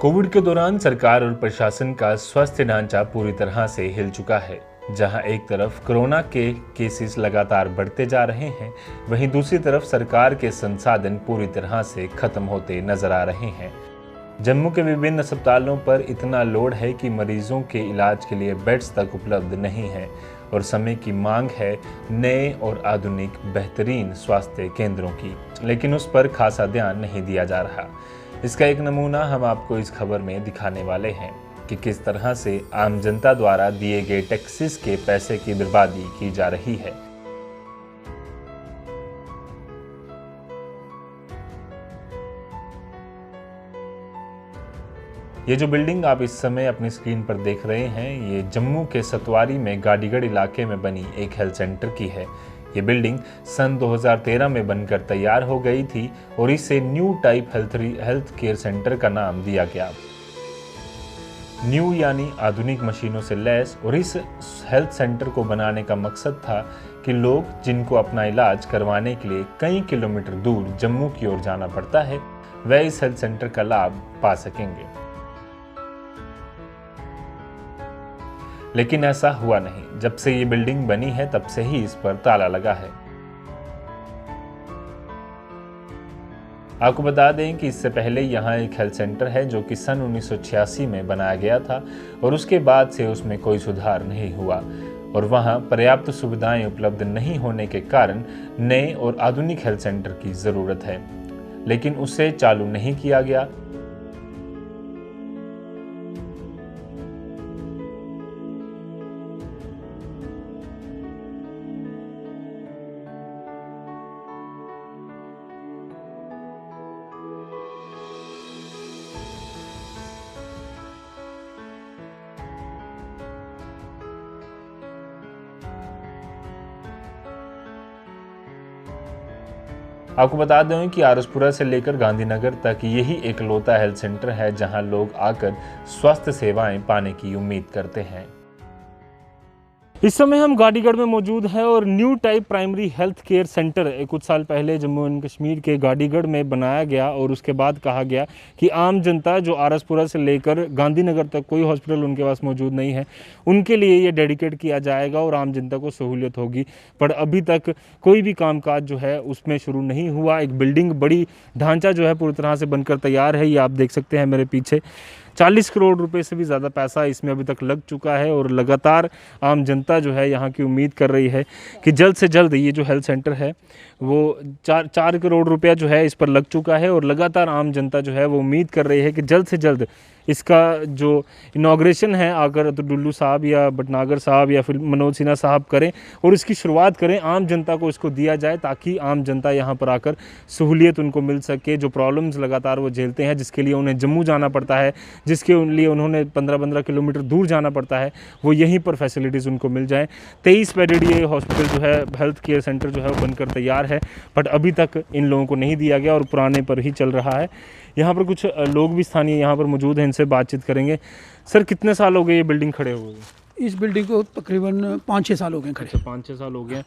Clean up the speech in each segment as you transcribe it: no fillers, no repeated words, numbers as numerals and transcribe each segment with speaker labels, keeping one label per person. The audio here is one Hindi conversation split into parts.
Speaker 1: कोविड के दौरान सरकार और प्रशासन का स्वास्थ्य ढांचा पूरी तरह से हिल चुका है। जहां एक तरफ कोरोना के केसेस लगातार बढ़ते जा रहे हैं, वहीं दूसरी तरफ सरकार के संसाधन पूरी तरह से खत्म होते नजर आ रहे हैं। जम्मू के विभिन्न अस्पतालों पर इतना लोड है कि मरीजों के इलाज के लिए बेड्स तक उपलब्ध नहीं है और समय की मांग है नए और आधुनिक बेहतरीन स्वास्थ्य केंद्रों की, लेकिन उस पर खासा ध्यान नहीं दिया जा रहा। इसका एक नमूना हम आपको इस खबर में दिखाने वाले हैं कि किस तरह से आम जनता द्वारा दिए गए टैक्सेस के पैसे की बर्बादी की जा रही है। ये जो बिल्डिंग आप इस समय अपनी स्क्रीन पर देख रहे हैं, ये जम्मू के सतवारी में गाड़ीगढ़ इलाके में बनी एक हेल्थ सेंटर की है। ये बिल्डिंग सन 2013 में बनकर तैयार हो गई थी और इसे new type health care centre का नाम दिया गया। न्यू यानी आधुनिक मशीनों से लैस, और इस हेल्थ सेंटर को बनाने का मकसद था कि लोग जिनको अपना इलाज करवाने के लिए कई किलोमीटर दूर जम्मू की ओर जाना पड़ता है, वह इस हेल्थ सेंटर का लाभ पा सकेंगे। लेकिन ऐसा हुआ नहीं। जब से ये बिल्डिंग बनी है तब से ही इस पर ताला लगा है। आपको बता दें कि इससे पहले यहाँ एक हेल्थ सेंटर है जो कि सन 1986 में बनाया गया था और उसके बाद से उसमें कोई सुधार नहीं हुआ और वहाँ पर्याप्त सुविधाएं उपलब्ध नहीं होने के कारण नए और आधुनिक हेल्थ सेंटर की ज़रूरत है, लेकिन उसे चालू नहीं किया गया। आपको बता दें कि आरसपुरा से लेकर गांधीनगर तक यही एकलौता हेल्थ सेंटर है जहां लोग आकर स्वास्थ्य सेवाएं पाने की उम्मीद करते हैं। इस समय हम गाड़ीगढ़ में मौजूद हैं और new type primary health care centre कुछ साल पहले जम्मू एंड कश्मीर के गाड़ीगढ़ में बनाया गया और उसके बाद कहा गया कि आम जनता जो आरसपुरा से लेकर गांधीनगर तक कोई हॉस्पिटल उनके पास मौजूद नहीं है, उनके लिए ये डेडिकेट किया जाएगा और आम जनता को सहूलियत होगी। पर अभी तक कोई भी कामकाज जो है उसमें शुरू नहीं हुआ। एक बिल्डिंग बड़ी ढांचा जो है पूरी तरह से बनकर तैयार है। ये आप देख सकते हैं मेरे पीछे 40 करोड़ रुपए से भी ज़्यादा पैसा इसमें अभी तक लग चुका है और लगातार आम जनता जो है यहाँ की उम्मीद कर रही है कि जल्द से जल्द ये जो हेल्थ सेंटर है वो 4 करोड़ रुपया जो है इस पर लग चुका है और लगातार आम जनता जो है वो उम्मीद कर रही है कि जल्द से जल्द इसका जो इनॉग्रेशन है आकर तो डुल्लू साहब या भटनागर साहब या फिर मनोज सिन्हा साहब करें और इसकी शुरुआत करें, आम जनता को इसको दिया जाए ताकि आम जनता यहाँ पर आकर सहूलियत उनको मिल सके। जो प्रॉब्लम्स लगातार वो झेलते हैं, जिसके लिए उन्हें जम्मू जाना पड़ता है, जिसके लिए उन्होंने 15-15 किलोमीटर दूर जाना पड़ता है, वो यहीं पर फैसिलिटीज़ उनको मिल जाएँ। 23 बेडेड ये हॉस्पिटल जो है हेल्थ केयर सेंटर जो है वो बनकर तैयार है, बट अभी तक इन लोगों को नहीं दिया गया और पुराने पर ही चल रहा है। यहाँ पर कुछ लोग भी स्थानीय यहाँ पर मौजूद हैं, इनसे बातचीत करेंगे। सर, कितने साल हो गए ये बिल्डिंग खड़े हुए?
Speaker 2: इस बिल्डिंग को तकरीबन 5-6 साल हो गए खड़े।
Speaker 1: 5-6 साल हो गए।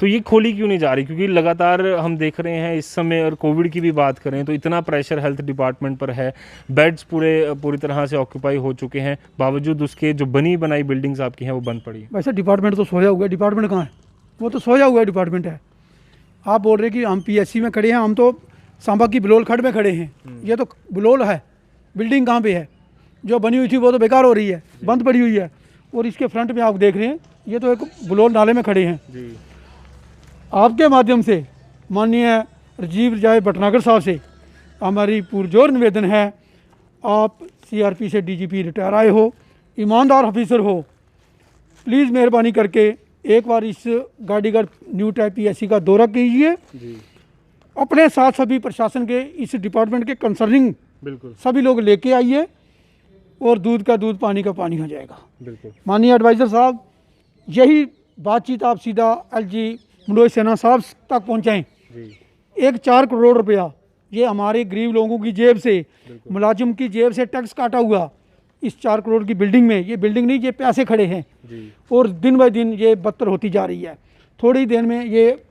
Speaker 1: तो ये खोली क्यों नहीं जा रही? क्योंकि लगातार हम देख रहे हैं इस समय, और कोविड की भी बात करें तो इतना प्रेशर हेल्थ डिपार्टमेंट पर है, बेड्स पूरी तरह से ऑक्यूपाई हो चुके हैं, बावजूद उसके जो बनी बनाई बिल्डिंग्स आपकी हैं वो बंद पड़ी।
Speaker 2: वैसे डिपार्टमेंट तो सोया हुआ है। डिपार्टमेंट कहाँ है? वो तो सोया हुआ है डिपार्टमेंट है। आप बोल रहे कि हम PSC में खड़े हैं, हम तो सांबा की बलोल खड़ में खड़े हैं। ये तो बलोल है, बिल्डिंग कहाँ पे है? जो बनी हुई थी वो तो बेकार हो रही है, बंद पड़ी हुई है। और इसके फ्रंट में आप देख रहे हैं, ये तो एक बलोल नाले में खड़े हैं जी। आपके माध्यम से माननीय राजीव रजाई भटनागर साहब से हमारी पुरजोर निवेदन है, आप CRP से DGP रिटायर आए हो, ईमानदार ऑफिसर हो, प्लीज़ मेहरबानी करके एक बार इस गाड़ीगढ़ न्यू टाइप PSC का दौरा कीजिए। अपने साथ सभी प्रशासन के, इस डिपार्टमेंट के कंसर्निंग बिल्कुल सभी लोग लेके आइए और दूध का दूध, पानी का पानी हो जाएगा। बिल्कुल माननीय एडवाइज़र साहब, यही बातचीत आप सीधा LG मनोज सिन्हा साहब तक पहुंचाएं। एक 4 करोड़ रुपया ये हमारे गरीब लोगों की जेब से, मुलाजिम की जेब से टैक्स काटा हुआ इस 4 करोड़ की बिल्डिंग में, ये बिल्डिंग नहीं, ये पैसे खड़े हैं और दिन ब दिन ये बदतर होती जा रही है। थोड़ी देर में ये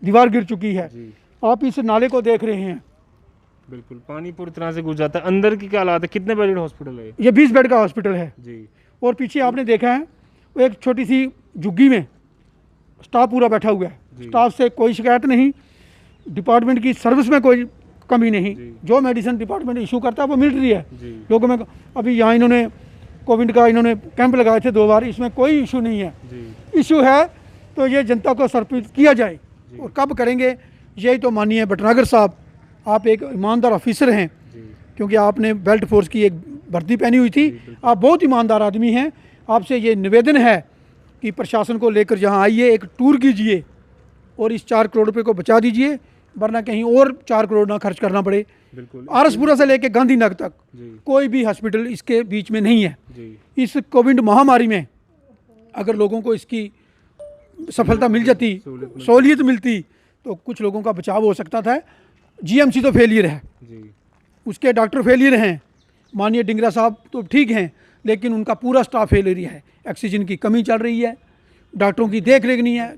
Speaker 2: दीवार गिर चुकी है। आप इस नाले को देख रहे हैं,
Speaker 1: बिल्कुल, पानी पूरी तरह से घुस जाता है। अंदर की क्या हालात है, कितने बेडेड हॉस्पिटल है
Speaker 2: ये 20 बेड का हॉस्पिटल है।
Speaker 1: जी
Speaker 2: और पीछे आपने देखा है वो एक छोटी सी झुग्गी में स्टाफ पूरा बैठा हुआ है।
Speaker 1: जी।
Speaker 2: स्टाफ से कोई शिकायत नहीं, डिपार्टमेंट की सर्विस में कोई कमी नहीं।
Speaker 1: जी।
Speaker 2: जो मेडिसिन डिपार्टमेंट इशू करता है वो मिल रही है
Speaker 1: जी
Speaker 2: लोगों में। अभी यहाँ इन्होंने कोविड का इन्होंने कैंप लगाए थे 2 बार, इसमें कोई इशू नहीं है।
Speaker 1: जी
Speaker 2: इशू है तो ये जनता को समर्पित किया जाए, और कब करेंगे यही तो मानिए भटनागर साहब, आप एक ईमानदार ऑफिसर हैं,
Speaker 1: जी
Speaker 2: क्योंकि आपने बेल्ट फोर्स की एक वर्दी पहनी हुई थी। आप बहुत ईमानदार आदमी हैं। आपसे ये निवेदन है कि प्रशासन को लेकर यहाँ आइए, एक टूर कीजिए और इस 4 करोड़ रुपए को बचा दीजिए, वरना कहीं और 4 करोड़ ना खर्च करना पड़े।
Speaker 1: बिल्कुल
Speaker 2: आरएसपुरा से लेकर गांधीनगर तक
Speaker 1: जी
Speaker 2: कोई भी हॉस्पिटल इसके बीच में नहीं है।
Speaker 1: जी
Speaker 2: इस कोविड महामारी में अगर लोगों को इसकी सफलता मिल जाती, सहूलियत मिलती, तो कुछ लोगों का बचाव हो सकता था। जीएमसी तो फेलियर है,
Speaker 1: जी
Speaker 2: उसके डॉक्टर फेलियर हैं। माननीय डिंगरा साहब तो ठीक हैं, लेकिन उनका पूरा स्टाफ फेलियर है। ऑक्सीजन की कमी चल रही है, डॉक्टरों की देख रेख नहीं है,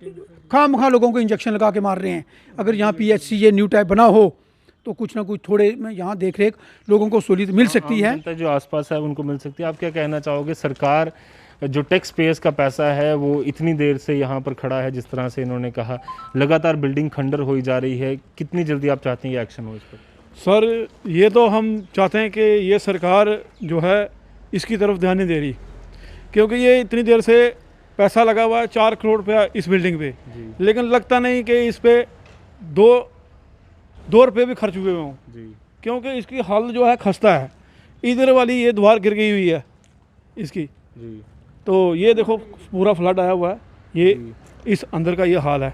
Speaker 2: खामखा लोगों को इंजेक्शन लगा के मार रहे हैं। अगर यहाँ पीएचसी ये न्यू टाइप बना हो तो कुछ ना कुछ थोड़े में यहाँ देख रेख लोगों को सहूलियत मिल सकती है।
Speaker 1: जनता जो आसपास है उनको मिल सकती है। आप क्या कहना चाहोगे, सरकार जो टैक्स पेयर्स का पैसा है वो इतनी देर से यहाँ पर खड़ा है, जिस तरह से इन्होंने कहा लगातार बिल्डिंग खंडर हो जा रही है, कितनी जल्दी आप चाहते हैं ये एक्शन हो इस पर?
Speaker 3: सर ये तो हम चाहते हैं कि ये सरकार जो है इसकी तरफ ध्यान नहीं दे रही, क्योंकि ये इतनी देर से पैसा लगा हुआ है 4 करोड़ रुपया इस बिल्डिंग पे, लेकिन लगता नहीं कि इस पे दो रुपये भी खर्च हुए हों, क्योंकि इसकी हालत जो है खस्ता है। इधर वाली ये दीवार गिर गई हुई है इसकी,
Speaker 1: जी
Speaker 3: तो ये देखो पूरा फ्लड आया हुआ है, ये इस अंदर का ये हाल है।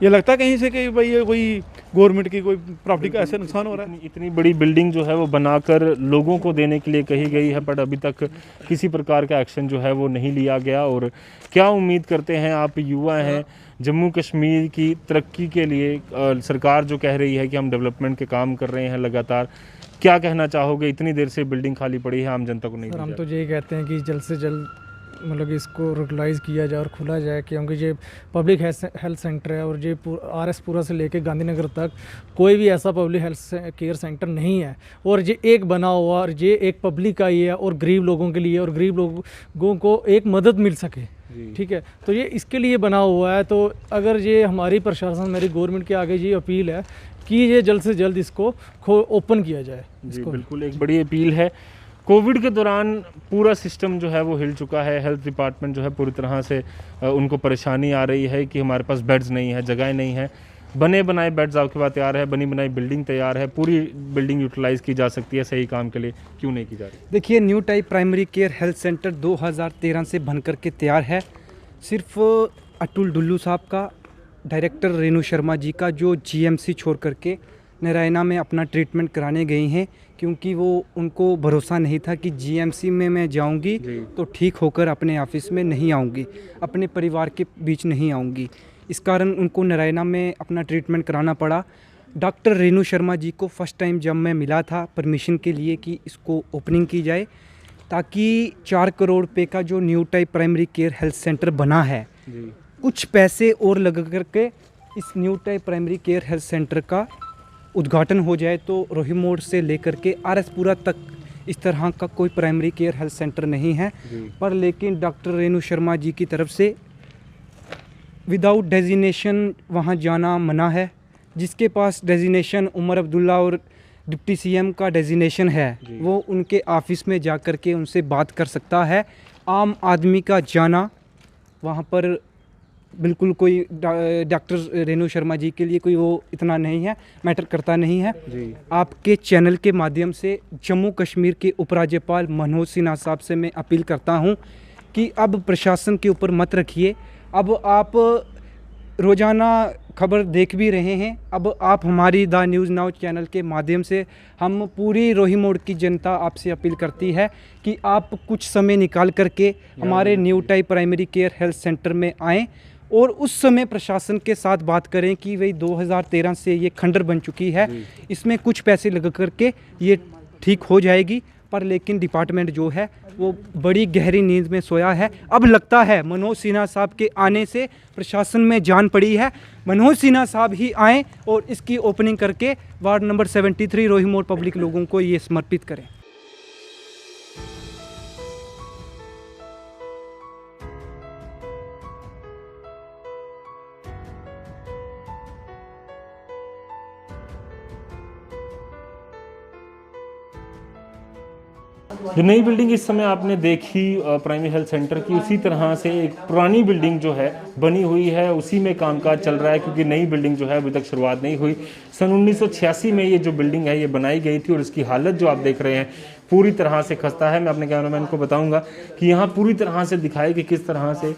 Speaker 3: ये लगता है कहीं से कि भाई ये कोई गवर्नमेंट की कोई प्रॉपर्टी का ऐसे नुकसान हो रहा है।
Speaker 1: इतनी बड़ी बिल्डिंग जो है वो बनाकर लोगों को देने के लिए कही गई है, बट अभी तक किसी प्रकार का एक्शन जो है वो नहीं लिया गया। और क्या उम्मीद करते हैं, आप युवा हैं, जम्मू कश्मीर की तरक्की के लिए सरकार जो कह रही है कि हम डेवलपमेंट के काम कर रहे हैं लगातार, क्या कहना चाहोगे? इतनी देर से बिल्डिंग खाली पड़ी है, आम जनता को नहीं
Speaker 4: सर
Speaker 1: दी
Speaker 4: हम
Speaker 1: जा
Speaker 4: तो यही कहते हैं कि जल्द से जल्द मतलब कि इसको रेगुलाइज किया जाए और खुला जाए, क्योंकि ये पब्लिक हेल्थ सेंटर है और ये आरएसपुरा से लेकर गांधीनगर तक कोई भी ऐसा पब्लिक हेल्थ केयर सेंटर नहीं है। और ये एक बना हुआ और ये एक पब्लिक का ही है और गरीब लोगों के लिए, और गरीब लोगों को एक मदद मिल सके, ठीक है, तो ये इसके लिए बना हुआ है। तो अगर ये हमारी प्रशासन, मेरी गवर्नमेंट के आगे ये अपील है कि ये जल्द से जल्द इसको ओपन किया जाए।
Speaker 1: जी बिल्कुल, एक बड़ी अपील है। कोविड के दौरान पूरा सिस्टम जो है वो हिल चुका है। हेल्थ डिपार्टमेंट जो है पूरी तरह से उनको परेशानी आ रही है कि हमारे पास बेड्स नहीं है, जगह नहीं है। बने बनाए बेड्स आपके पास तैयार है, बनी बनाई बिल्डिंग तैयार है, पूरी बिल्डिंग यूटिलाइज की जा सकती है सही काम के लिए, क्यों नहीं की जा रही?
Speaker 5: देखिए, new type primary care health centre 2013 से बन करके तैयार है। सिर्फ अतुल डुल्लू साहब का, डायरेक्टर रेणु शर्मा जी का, जो जीएमसी छोड़ करके नारायणा में अपना ट्रीटमेंट कराने गई हैं, क्योंकि वो उनको भरोसा नहीं था कि जीएमसी में मैं जाऊंगी तो ठीक होकर अपने ऑफिस में नहीं आऊंगी, अपने परिवार के बीच नहीं आऊंगी। इस कारण उनको नारायणा में अपना ट्रीटमेंट कराना पड़ा। डॉक्टर रेणु शर्मा जी को फर्स्ट टाइम जब मैं मिला था परमिशन के लिए कि इसको ओपनिंग की जाए, ताकि 4 करोड़ रुपये का जो new type primary care health centre बना है, कुछ पैसे और लगा करके इस new type primary care health centre का उद्घाटन हो जाए, तो रोही मोड़ से लेकर के आरएसपुरा तक इस तरह का कोई प्राइमरी केयर हेल्थ सेंटर नहीं है। पर लेकिन डॉक्टर रेणु शर्मा जी की तरफ से विदाउट डेजिनेशन वहां जाना मना है। जिसके पास डेजिनेशन उमर अब्दुल्ला और डिप्टी सीएम का डेजिनेशन है, वो उनके ऑफिस में जा कर के उनसे बात कर सकता है। आम आदमी का जाना वहाँ पर बिल्कुल कोई डॉक्टर रेणु शर्मा जी के लिए कोई वो इतना नहीं है, मैटर करता नहीं है। आपके चैनल के माध्यम से जम्मू कश्मीर के उपराज्यपाल मनोज सिन्हा साहब से मैं अपील करता हूं कि अब प्रशासन के ऊपर मत रखिए। अब आप रोज़ाना खबर देख भी रहे हैं, अब आप हमारी द न्यूज़ नाउ चैनल के माध्यम से हम पूरी रोही मोड़ की जनता आपसे अपील करती है कि आप कुछ समय निकाल करके हमारे new type primary care health centre में आएँ और उस समय प्रशासन के साथ बात करें कि वही 2013 से ये खंडर बन चुकी है, इसमें कुछ पैसे लगा करके ये ठीक हो जाएगी। पर लेकिन डिपार्टमेंट जो है वो बड़ी गहरी नींद में सोया है। अब लगता है मनोज सिन्हा साहब के आने से प्रशासन में जान पड़ी है। मनोज सिन्हा साहब ही आएँ और इसकी ओपनिंग करके वार्ड नंबर 73 रोहिमोड़ पब्लिक लोगों को ये समर्पित करें।
Speaker 1: जो नई बिल्डिंग इस समय आपने देखी प्राइमरी हेल्थ सेंटर की, उसी तरह से एक पुरानी बिल्डिंग जो है बनी हुई है, उसी में कामकाज चल रहा है, क्योंकि नई बिल्डिंग जो है अभी तक शुरुआत नहीं हुई। सन 1986 में ये जो बिल्डिंग है ये बनाई गई थी और इसकी हालत जो आप देख रहे हैं पूरी तरह से खस्ता है। मैं अपने कैमरामैन को बताऊंगा कि यहाँ पूरी तरह से दिखाए कि किस तरह से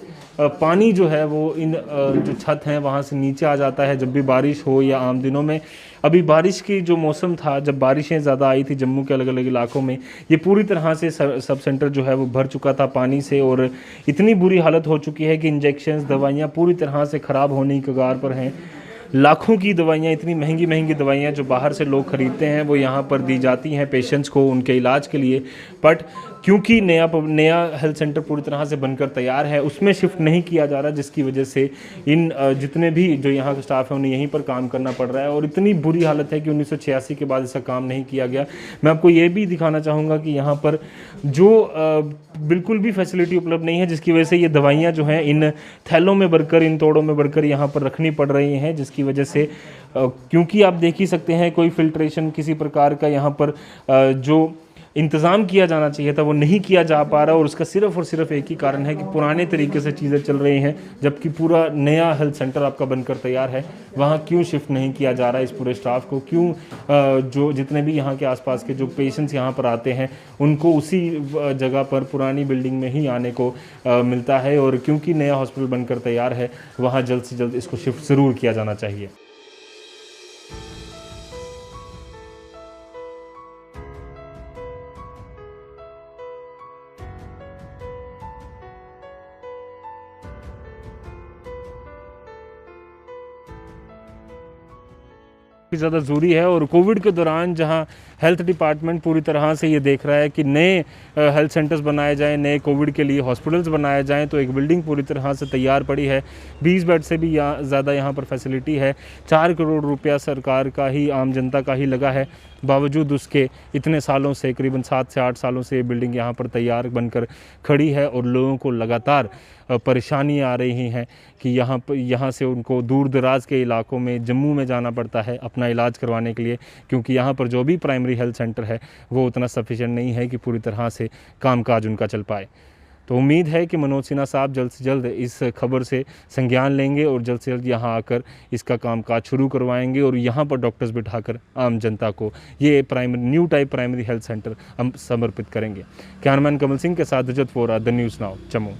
Speaker 1: पानी जो है वो इन जो छत हैं वहाँ से नीचे आ जाता है जब भी बारिश हो या आम दिनों में। अभी बारिश की जो मौसम था, जब बारिशें ज़्यादा आई थी जम्मू के अलग अलग इलाकों में, ये पूरी तरह से सब सेंटर जो है वो भर चुका था पानी से और इतनी बुरी हालत हो चुकी है कि इंजेक्शंस, दवाइयाँ पूरी तरह से ख़राब होने की कगार पर हैं। लाखों की दवाइयाँ, इतनी महंगी महंगी दवाइयाँ जो बाहर से लोग ख़रीदते हैं वो यहाँ पर दी जाती हैं पेशेंट्स को उनके इलाज के लिए। बट क्योंकि नया हेल्थ सेंटर पूरी तरह से बनकर तैयार है, उसमें शिफ्ट नहीं किया जा रहा, जिसकी वजह से इन जितने भी जो यहाँ के स्टाफ हैं उन्हें यहीं पर काम करना पड़ रहा है। और इतनी बुरी हालत है कि 1986 के बाद इसका काम नहीं किया गया। मैं आपको ये भी दिखाना चाहूँगा कि यहाँ पर जो बिल्कुल भी फैसिलिटी उपलब्ध नहीं है, जिसकी वजह से ये दवाइयाँ जो हैं इन थैलों में भरकर, इन तोड़ों में भरकर यहाँ पर रखनी पड़ रही हैं, जिसकी वजह से क्योंकि आप देख ही सकते हैं कोई फिल्ट्रेशन किसी प्रकार का यहाँ पर जो इंतज़ाम किया जाना चाहिए था वो नहीं किया जा पा रहा, और उसका सिर्फ और सिर्फ एक ही कारण है कि पुराने तरीके से चीज़ें चल रही हैं, जबकि पूरा नया हेल्थ सेंटर आपका बनकर तैयार है। वहाँ क्यों शिफ्ट नहीं किया जा रहा है इस पूरे स्टाफ को, क्यों जो जितने भी यहाँ के आसपास के जो पेशेंट्स यहाँ पर आते हैं उनको उसी जगह पर पुरानी बिल्डिंग में ही आने को मिलता है, और क्योंकि नया हॉस्पिटल बनकर तैयार है वहाँ जल्द से जल्द इसको शिफ्ट ज़रूर किया जाना चाहिए। ज़्यादा ज़रूरी है, और कोविड के दौरान जहां हेल्थ डिपार्टमेंट पूरी तरह से ये देख रहा है कि नए हेल्थ सेंटर्स बनाए जाएं, नए कोविड के लिए हॉस्पिटल्स बनाए जाएं, तो एक बिल्डिंग पूरी तरह से तैयार पड़ी है। 20 बेड से भी ज़्यादा यहाँ पर फैसिलिटी है। 4 करोड़ रुपया सरकार का ही, आम जनता का ही लगा है। बावजूद उसके इतने सालों से, करीबन 7 से 8 सालों से ये बिल्डिंग यहाँ पर तैयार बनकर खड़ी है, और लोगों को लगातार परेशानी आ रही हैं कि यहाँ से उनको दूर दराज के इलाकों में, जम्मू में जाना पड़ता है अपना इलाज करवाने के लिए, क्योंकि यहाँ पर जो भी प्राइमरी हेल्थ सेंटर है वो उतना सफिशिएंट नहीं है कि पूरी तरह से कामकाज उनका चल पाए। तो उम्मीद है कि मनोज सिन्हा साहब जल्द से जल्द इस खबर से संज्ञान लेंगे और जल्द से जल्द यहाँ आकर इसका कामकाज शुरू करवाएंगे, और यहाँ पर डॉक्टर्स बिठाकर आम जनता को ये new type primary health centre हम समर्पित करेंगे। कैमरामैन कमल सिंह के साथ Rajat Vora, the news now, Jammu.